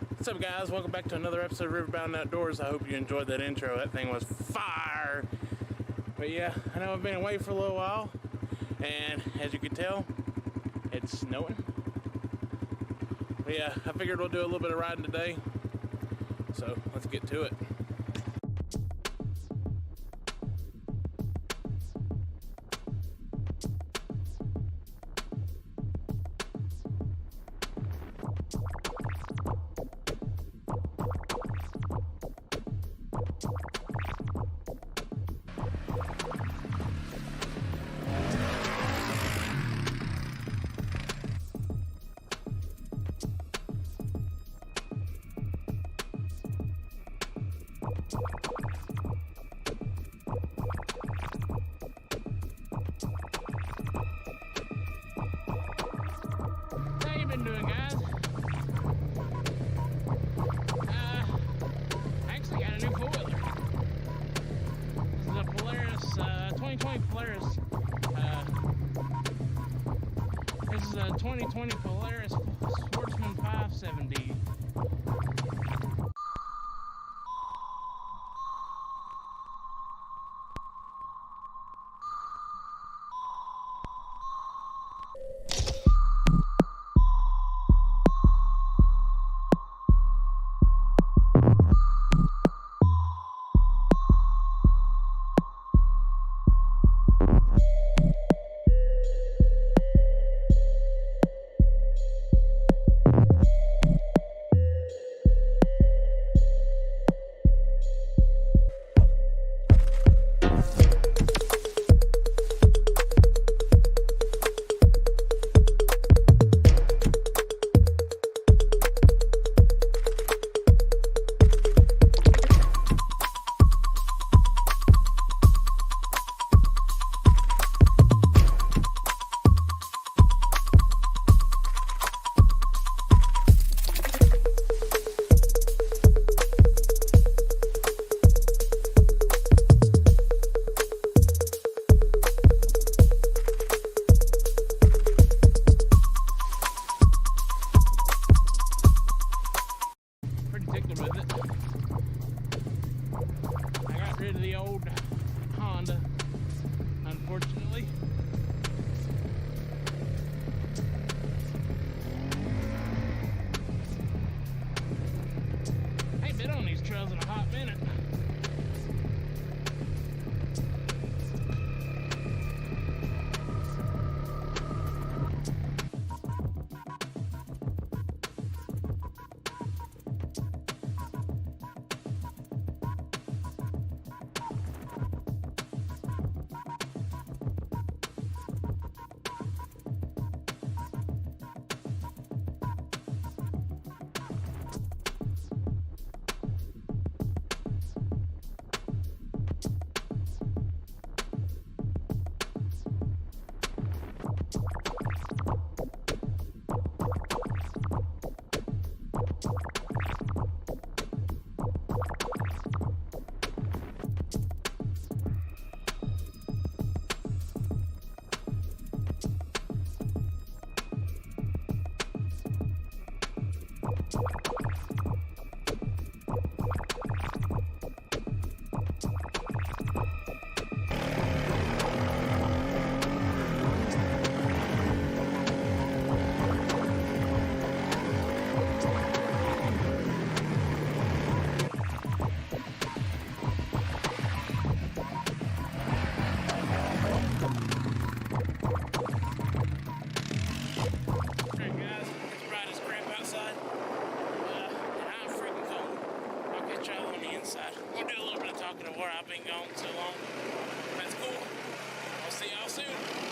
What's up, guys? Welcome back to another episode of RiverBoundOutdoors. I hope you enjoyed that intro. That thing was fire. But yeah, I know I've been away for a little while, and as you can tell, it's snowing. But yeah, I figured we'll do a little bit of riding today, so let's get to it. How you been doing, guys? I actually got a new four-wheeler. This is a Polaris, 2020 Polaris. This is a 2020 Polaris Sportsman 570. With it. I got rid of the old Honda, unfortunately. I ain't been on these trails in a hot minute. We'll do a little bit of talking of where I've been gone so long. That's cool. I'll see y'all soon.